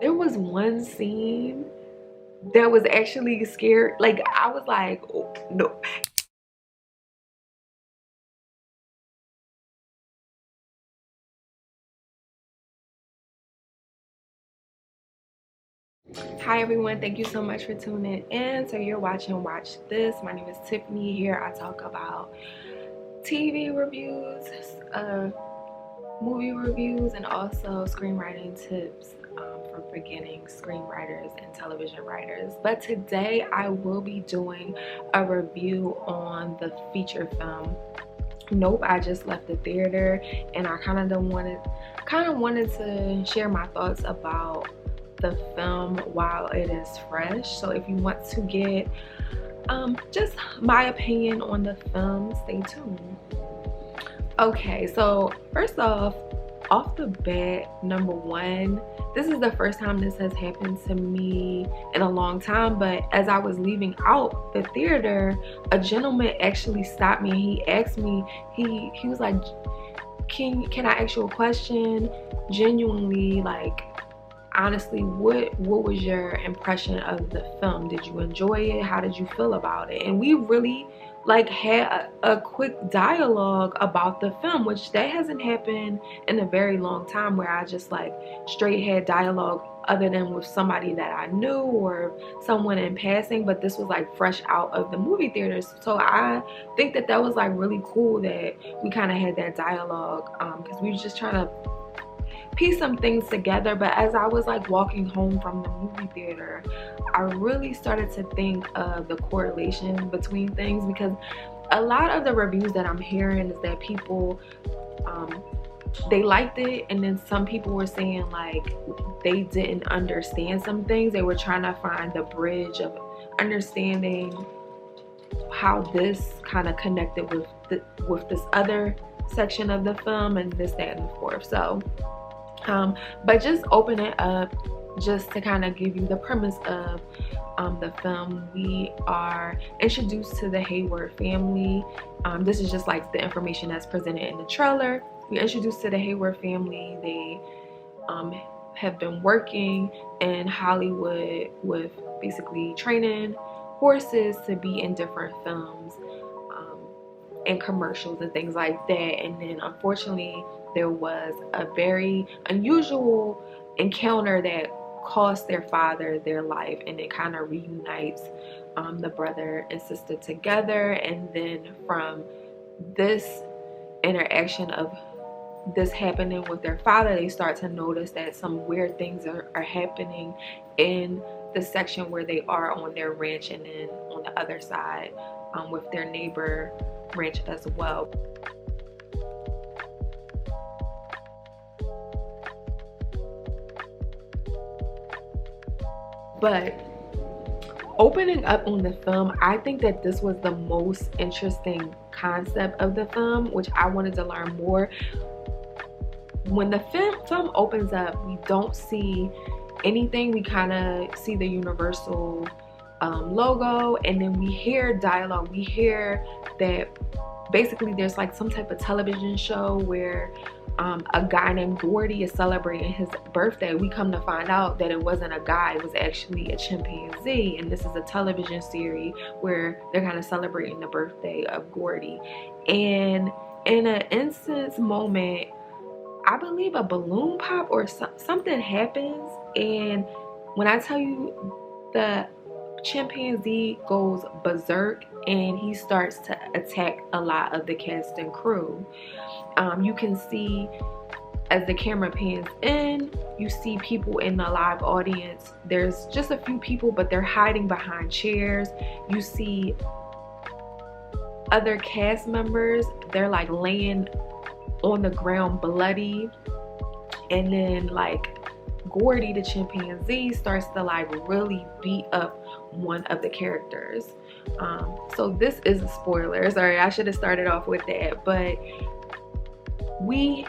There was one scene that was actually scary. Like, I was like, oh, no. Hi everyone, thank you so much for tuning in. So you're watching Watch This. My name is Tiffany. Here I talk about TV reviews, movie reviews, and also screenwriting tips for beginning screenwriters and television writers. But today I will be doing a review on the feature film Nope. I just left the theater, and I kind of wanted to share my thoughts about the film while it is fresh. So if you want to get just my opinion on the film, stay tuned. Okay, so first off the bat, number one, this is the first time this has happened to me in a long time, but as I was leaving out the theater, a gentleman actually stopped me and he asked me, he was like, can I ask you a question? Genuinely, like, honestly, what was your impression of the film? Did you enjoy it? How did you feel about it? And we really like had a quick dialogue about the film, which that hasn't happened in a very long time, where I just like straight had dialogue other than with somebody that I knew or someone in passing. But this was like fresh out of the movie theaters, so I think that that was like really cool that we kind of had that dialogue, because we were just trying to piece some things together. But as I was like walking home from the movie theater, I really started to think of the correlation between things, because a lot of the reviews that I'm hearing is that people they liked it, and then some people were saying like they didn't understand some things. They were trying to find the bridge of understanding how this kind of connected with this other section of the film, and this, that, and the fourth. So but just open it up, just to kind of give you the premise of the film. We are introduced to the Hayward family. This is just like the information that's presented in the trailer. We're introduced to the Hayward family. They have been working in Hollywood with basically training horses to be in different films and commercials and things like that. And then unfortunately, there was a very unusual encounter that cost their father their life, and it kind of reunites the brother and sister together. And then from this interaction of this happening with their father, they start to notice that some weird things are happening in the section where they are on their ranch, and then on the other side with their neighbor ranch as well. But opening up on the film, I think that this was the most interesting concept of the film, which I wanted to learn more. When the film opens up, we don't see anything. We kind of see the Universal logo, and then we hear dialogue. We hear that basically there's like some type of television show where a guy named Gordy is celebrating his birthday. We come to find out that it wasn't a guy, it was actually a chimpanzee, and this is a television series where they're kind of celebrating the birthday of Gordy. And in an instance moment, I believe a balloon pop or something happens, and when I tell you, the chimpanzee goes berserk and he starts to attack a lot of the cast and crew. You can see as the camera pans in, you see people in the live audience. There's just a few people, but they're hiding behind chairs. You see other cast members, they're like laying on the ground bloody, and then like Gordy the chimpanzee starts to like really beat up one of the characters. So this is a spoiler. Sorry, I should have started off with that, but we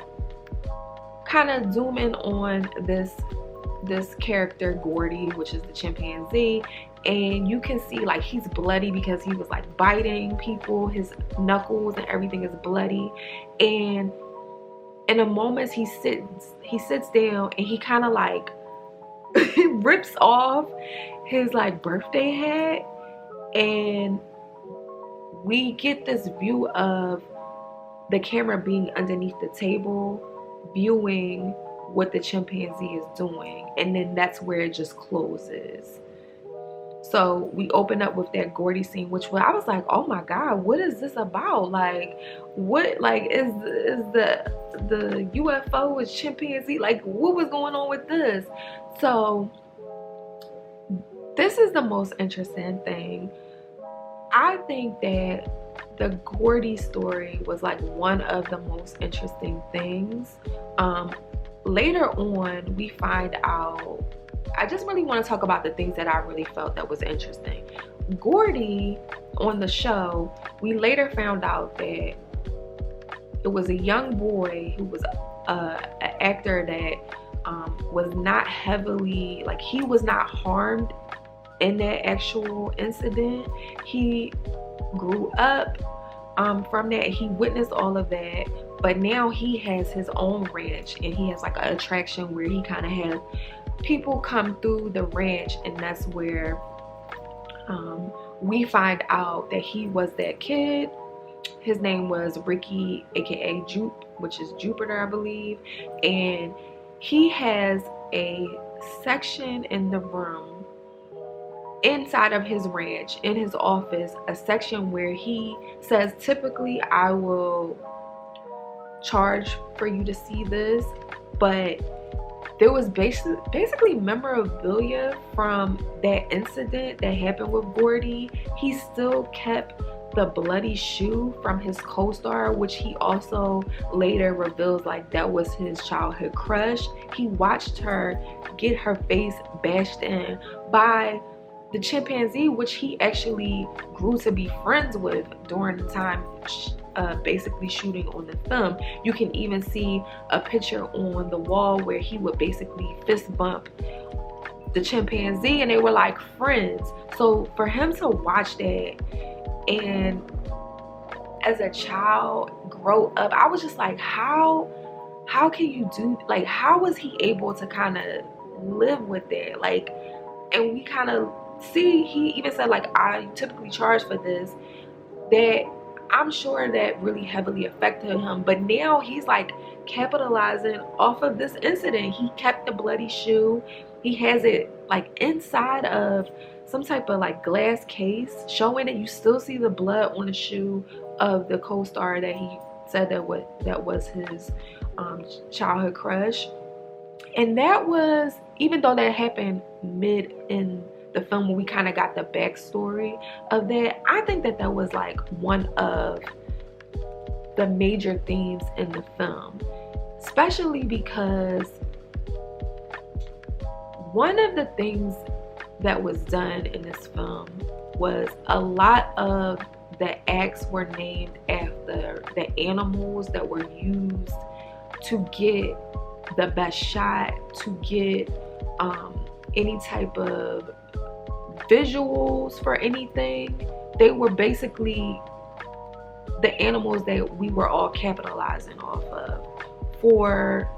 kind of zoom in on this character Gordy, which is the chimpanzee, and you can see like he's bloody because he was like biting people. His knuckles and everything is bloody, and in a moment he sits down and he kind of like rips off his like birthday hat, and we get this view of the camera being underneath the table viewing what the chimpanzee is doing, and then that's where it just closes. So we open up with that Gordy scene, which I was like, oh my god, what is this about? Like, what, like, is the UFO is chimpanzee? Like, what was going on with this? So this is the most interesting thing. I think that the Gordy story was like one of the most interesting things. Later on, we find out, I just really want to talk about the things that I really felt that was interesting. Gordy, on the show, we later found out that it was a young boy who was an actor that was not heavily, like, he was not harmed in that actual incident. He grew up from that. He witnessed all of that, but now he has his own ranch, and he has like an attraction where he kind of has people come through the ranch, and that's where we find out that he was that kid. His name was Ricky, aka Jupe, which is Jupiter, I believe, and he has a section in the room inside of his ranch, in his office, a section where he says, typically I will charge for you to see this, but there was basically memorabilia from that incident that happened with Gordy. He still kept the bloody shoe from his co-star, which he also later reveals like that was his childhood crush. He watched her get her face bashed in by the chimpanzee, which he actually grew to be friends with during the time basically shooting on the film. You can even see a picture on the wall where he would basically fist bump the chimpanzee, and they were like friends. So for him to watch that and as a child grow up, I was just like, how can you do, like, how was he able to kind of live with it? Like, and we kind of see, he even said like, I typically charge for this, that I'm sure that really heavily affected him. But now he's like capitalizing off of this incident. He kept the bloody shoe. He has it like inside of some type of like glass case, showing that you still see the blood on the shoe of the co-star that he said that was his childhood crush. And that was, even though that happened mid in the film when we kind of got the backstory of that, I think that that was like one of the major themes in the film, especially because one of the things that was done in this film was a lot of the acts were named after the animals that were used to get the best shot, to get any type of visuals for anything. They were basically the animals that we were all capitalizing off of for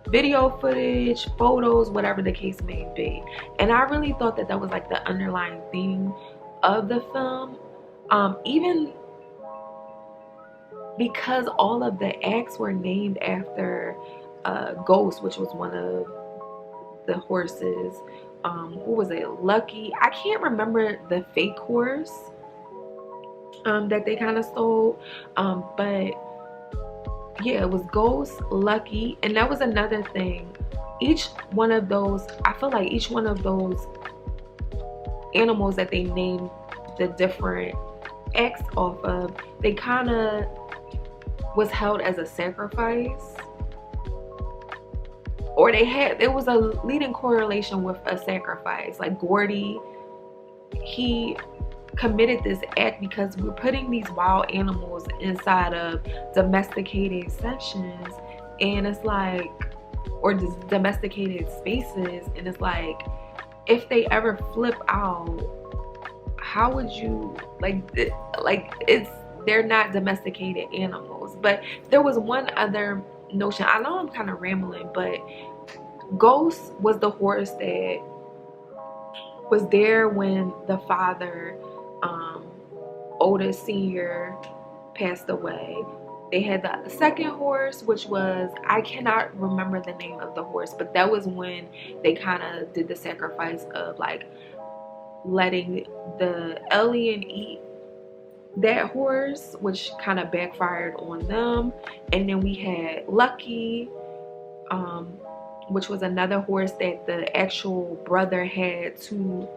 video footage, photos, whatever the case may be. And I really thought that that was like the underlying theme of the film, even because all of the acts were named after Ghost, which was one of the horses. Who was it? Lucky. I can't remember the fake horse that they kind of stole, but yeah, it was Ghost, Lucky, and that was another thing. Each one of those, I feel like each one of those animals that they named the different acts off of, they kind of was held as a sacrifice, or there was a leading correlation with a sacrifice. Like Gordy, he committed this act because we're putting these wild animals inside of domesticated sections, and it's like, or just domesticated spaces, and it's like, if they ever flip out, how would you, they're not domesticated animals. But there was one other notion, I know I'm kind of rambling, but Ghost was the horse that was there when the father, Otis Sr., passed away. They had the second horse, which was, I cannot remember the name of the horse, but that was when they kind of did the sacrifice of like letting the alien eat that horse, which kind of backfired on them. And then we had Lucky, which was another horse that the actual brother had to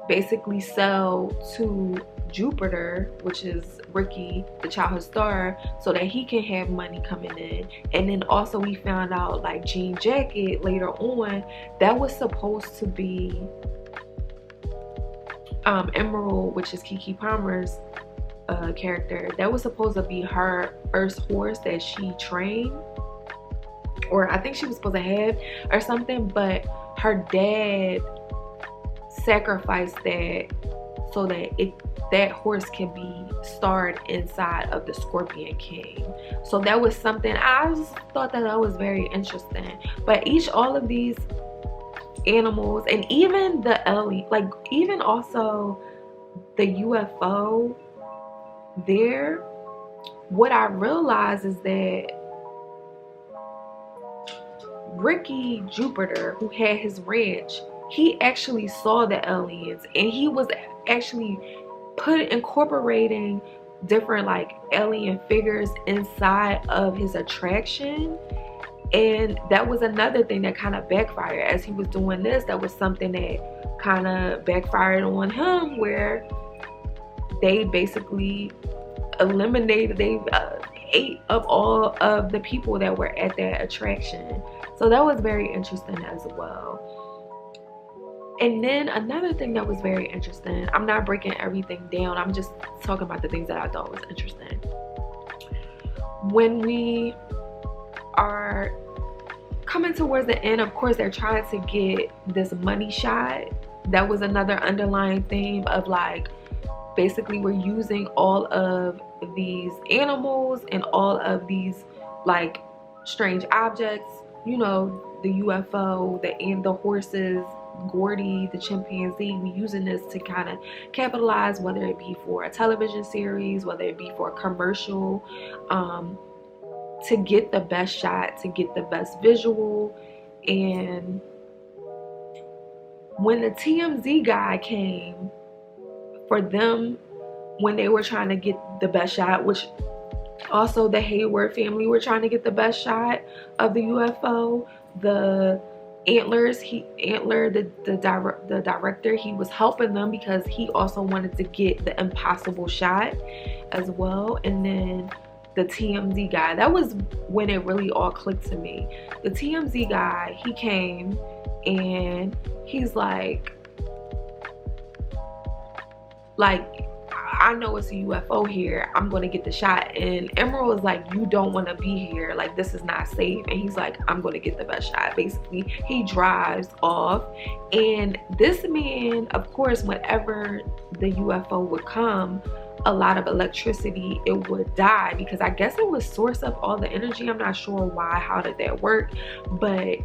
basically sell to Jupiter, which is Ricky, the childhood star, so that he can have money coming in. And then also we found out like Jean Jacket later on, that was supposed to be Emerald, which is Keke Palmer's character. That was supposed to be her first horse that she trained, or I think she was supposed to have or something, but her dad sacrificed that so that that horse can be starred inside of the Scorpion King. So that was something I just thought that was very interesting. But all of these animals, and even the alien, like even also the UFO there, what I realized is that Ricky Jupiter, who had his ranch, he actually saw the aliens, and he was actually incorporating different like alien figures inside of his attraction. And that was another thing that kind of backfired as he was doing this. That was something that kind of backfired on him, where they basically eliminated, they ate up all of the people that were at that attraction. So that was very interesting as well. And then another thing that was very interesting, I'm not breaking everything down, I'm just talking about the things that I thought was interesting. When we are coming towards the end, of course they're trying to get this money shot. That was another underlying theme of like, basically we're using all of these animals and all of these like strange objects, you know, the UFO, the horses, Gordy, the chimpanzee, we using this to kind of capitalize, whether it be for a television series, whether it be for a commercial, to get the best shot, to get the best visual. And when the TMZ guy came for them, when they were trying to get the best shot, which also the Hayward family were trying to get the best shot of the UFO, the Antlers, the director, he was helping them because he also wanted to get the impossible shot as well. And then the TMZ guy, that was when it really all clicked to me. The TMZ guy, he came and he's like, I know it's a UFO here, I'm gonna get the shot. And Emerald was like, you don't want to be here, like this is not safe. And he's like, I'm gonna get the best shot. Basically he drives off, and this man, of course, whenever the UFO would come, a lot of electricity, it would die, because I guess it would source up all the energy. I'm not sure why, how did that work, but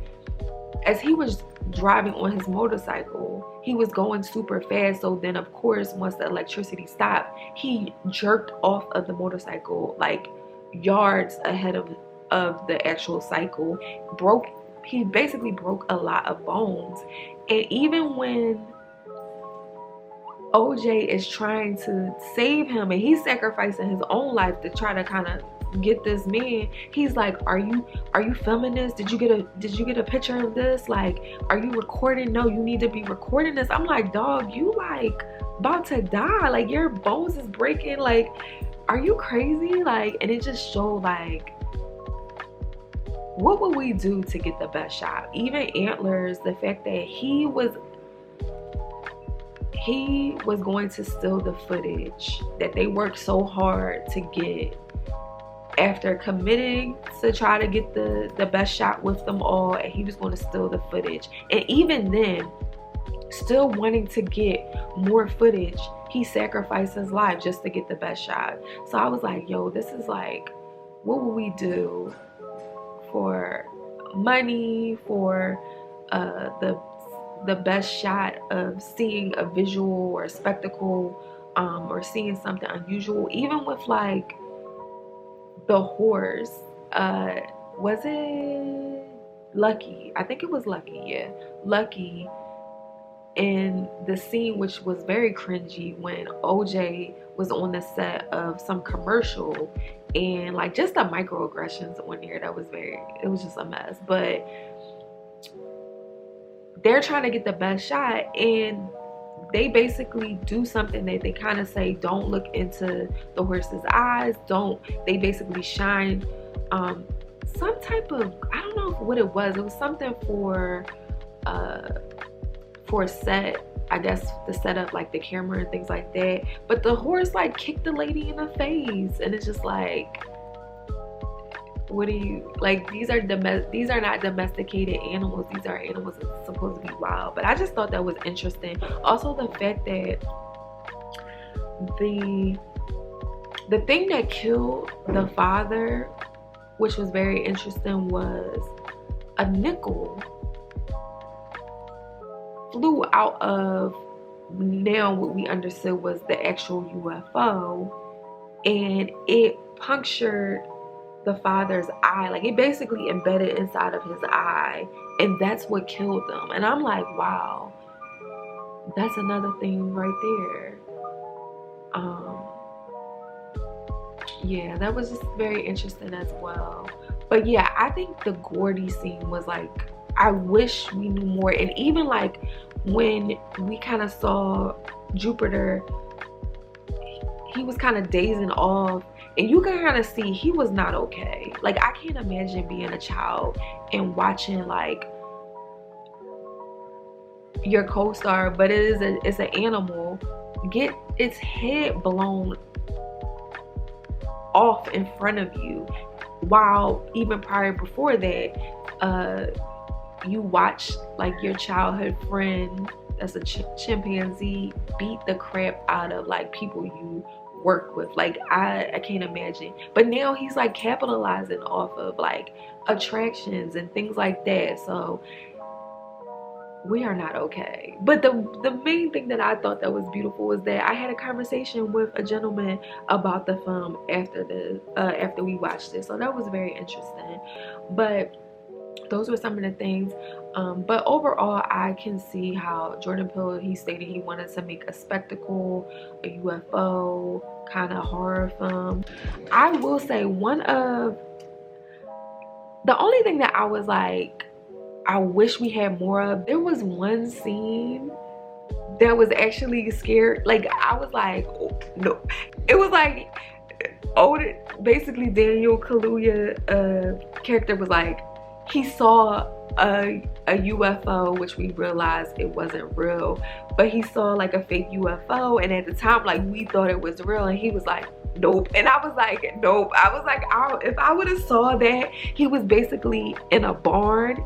as he was driving on his motorcycle, he was going super fast. So then of course, once the electricity stopped, he jerked off of the motorcycle like yards ahead of the actual cycle. He basically broke a lot of bones. And even when OJ is trying to save him and he's sacrificing his own life to try to kind of get this man, he's like, are you filming this? Did you get a picture of this? Like, are you recording? No, you need to be recording this. I'm like, dog, you like about to die, like your bones is breaking, like are you crazy? Like, and it just showed like, what would we do to get the best shot? Even Antlers, the fact that he was going to steal the footage that they worked so hard to get, after committing to try to get the best shot with them all, and he was going to steal the footage. And even then, still wanting to get more footage, he sacrificed his life just to get the best shot. So I was like, yo, this is like, what would we do for money, for the best shot of seeing a visual or a spectacle, or seeing something unusual. Even with like the horse, was it Lucky? I think it was Lucky, yeah. Lucky, in the scene, which was very cringy, when OJ was on the set of some commercial, and like just the microaggressions on there, it was just a mess. But they're trying to get the best shot, and they basically do something that they kind of say, don't look into the horse's eyes, they basically shine some type of, I don't know what it was something for a set, I guess, to set up like the camera and things like that. But the horse like kicked the lady in the face, and it's just like, what do you, like, these are not domesticated animals. These are animals that's supposed to be wild. But I just thought that was interesting. Also, the fact that the thing that killed the father, which was very interesting, was a nickel flew out of, now what we understood was the actual UFO, and it punctured the father's eye. Like, it basically embedded inside of his eye, and that's what killed them. And I'm like, wow, that's another thing right there. Yeah, that was just very interesting as well. But yeah, I think the Gordy scene was like, I wish we knew more. And even like when we kind of saw Jupiter, he was kind of dazing off, and you can kind of see he was not okay. Like, I can't imagine being a child and watching like your co-star, but it's an animal, get its head blown off in front of you, while even prior before that, you watch like your childhood friend that's a chimpanzee beat the crap out of like people you work with. Like, I can't imagine. But now he's like capitalizing off of like attractions and things like that. So we are not okay. But the main thing that I thought that was beautiful was that I had a conversation with a gentleman about the film after we watched it. So that was very interesting. But those were some of the things. But overall, I can see how Jordan Peele, he stated he wanted to make a spectacle, a UFO kind of horror film. I will say the only thing that I was like, I wish we had more of, there was one scene that was actually scared. Like, I was like, oh, no. It was like, basically Daniel Kaluuya character was like, he saw a UFO, which we realized it wasn't real, but he saw like a fake UFO, and at the time, like, we thought it was real, and he was like, nope. And I was like, nope. I was like, if I would have saw that, he was basically in a barn.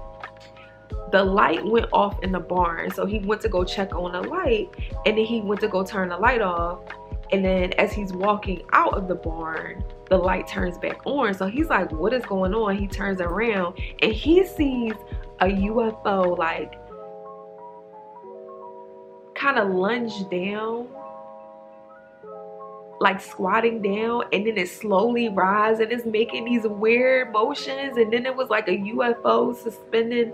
The light went off in the barn, so he went to go check on the light, and then he went to go turn the light off, and then as he's walking out of the barn, the light turns back on. So he's like, what is going on? He turns around and he sees a UFO like kind of lunge down, like squatting down, and then it slowly rises and it's making these weird motions, and then it was like a UFO suspended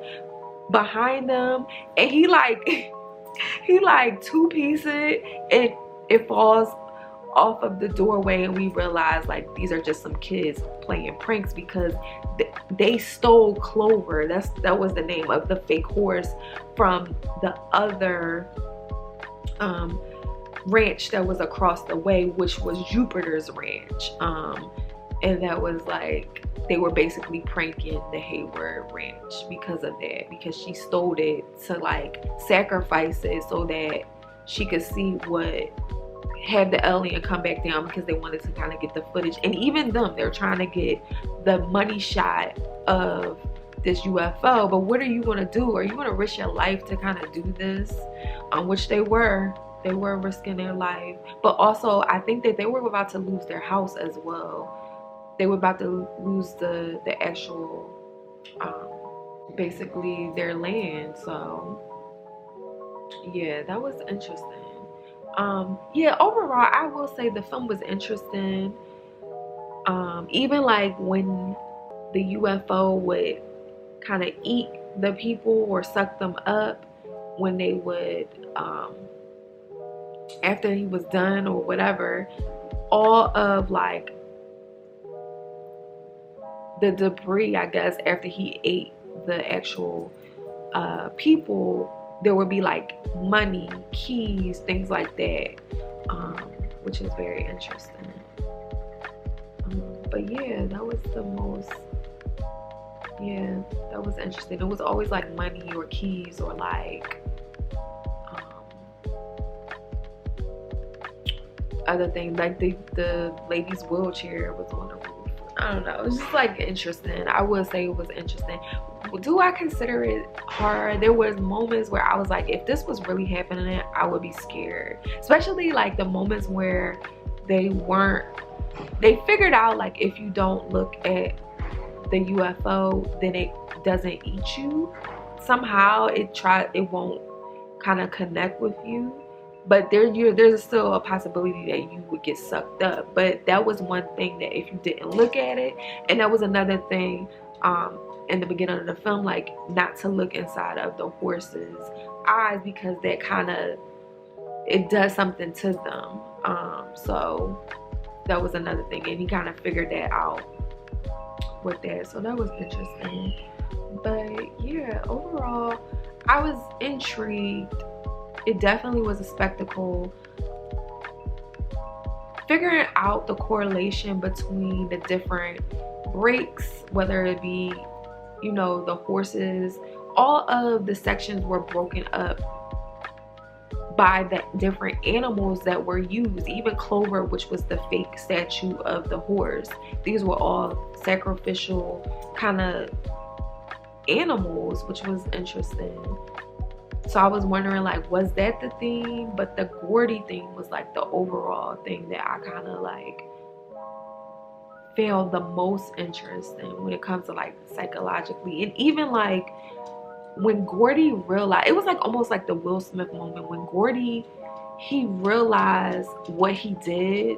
behind them, and he like two pieces it, and it falls off of the doorway, and we realize like these are just some kids playing pranks, because they stole Clover, that was the name of the fake horse, from the other ranch that was across the way, which was Jupiter's ranch, and that was like, they were basically pranking the Hayward ranch because of that, because she stole it to like sacrifice it so that she could see have the alien come back down, because they wanted to kind of get the footage. And even them, they're trying to get the money shot of this UFO. But what are you going to do? Are you going to risk your life to kind of do this? Which they were risking their life. But also, I think that they were about to lose their house as well. They were about to lose the actual basically their land. So yeah, that was interesting. Yeah, overall I will say the film was interesting. Even like when the UFO would kind of eat the people or suck them up, when they would after he was done or whatever, all of like the debris, I guess, after he ate the actual people, there would be like money, keys, things like that, which is very interesting. But yeah, that was the most, yeah, that was interesting. It was always like money or keys or like other things, like the lady's wheelchair was on the roof. I don't know, it was just like interesting. I would say it was interesting. Do I consider it horror? There was moments where I was like, if this was really happening, I would be scared, especially like the moments where they figured out like if you don't look at the UFO, then it doesn't eat you. Somehow it won't kind of connect with you, but there's still a possibility that you would get sucked up. But that was one thing, that if you didn't look at it, and that was another thing in the beginning of the film, like not to look inside of the horse's eyes, because that kind of, it does something to them. So that was another thing, and he kind of figured that out with that. So that was interesting. But yeah, overall I was intrigued. It definitely was a spectacle. Figuring out the correlation between the different breaks, whether it be, you know, the horses, all of the sections were broken up by the different animals that were used. Even Clover, which was the fake statue of the horse, these were all sacrificial kind of animals, which was interesting. So I was wondering, like, was that the theme? But the Gordy thing was like the overall thing that I kind of like found the most interesting when it comes to like psychologically. And even like when Gordy realized, it was like almost like the Will Smith moment when Gordy, he realized what he did,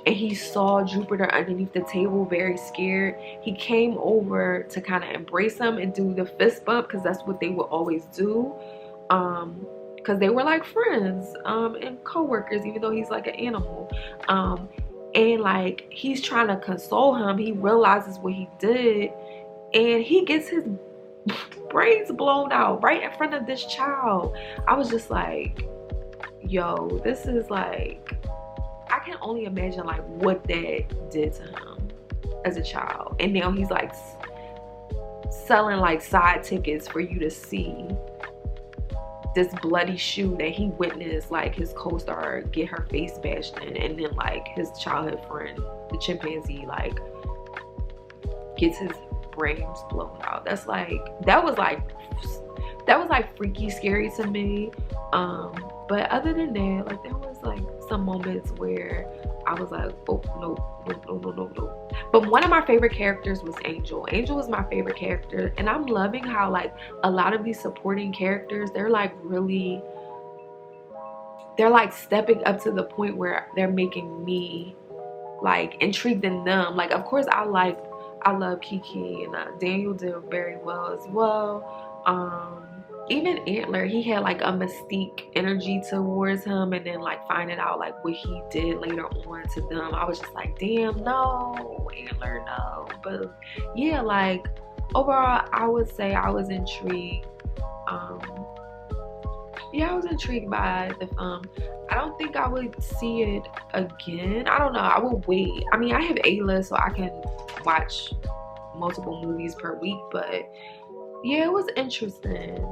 and he saw Jupiter underneath the table very scared. He came over to kind of embrace him and do the fist bump, because that's what they would always do, because they were like friends and co-workers, even though he's like an animal. And like he's trying to console him. He realizes what he did, and he gets his brains blown out right in front of this child. I was just like, yo, this is like, I can only imagine like what that did to him as a child. And now he's like selling like side tickets for you to see this bloody shoe that he witnessed like his co-star get her face bashed in, and then like his childhood friend, the chimpanzee, like gets his brains blown out. That was like freaky scary to me. But other than that, like there was like some moments where I was like, oh no. But one of my favorite characters was Angel. Angel was my favorite character, and I'm loving how like a lot of these supporting characters, they're like stepping up to the point where they're making me like intrigued in them. Like of course I love Kiki, and Daniel did very well as well. Even Antler, he had like a mystique energy towards him, and then like finding out like what he did later on to them, I was just like, damn, no, Antler, no. But yeah, like overall I would say I was intrigued. Yeah, I was intrigued by the film. I don't think I would see it again. I don't know, I would wait. I mean, I have A-list, so I can watch multiple movies per week, but yeah, it was interesting.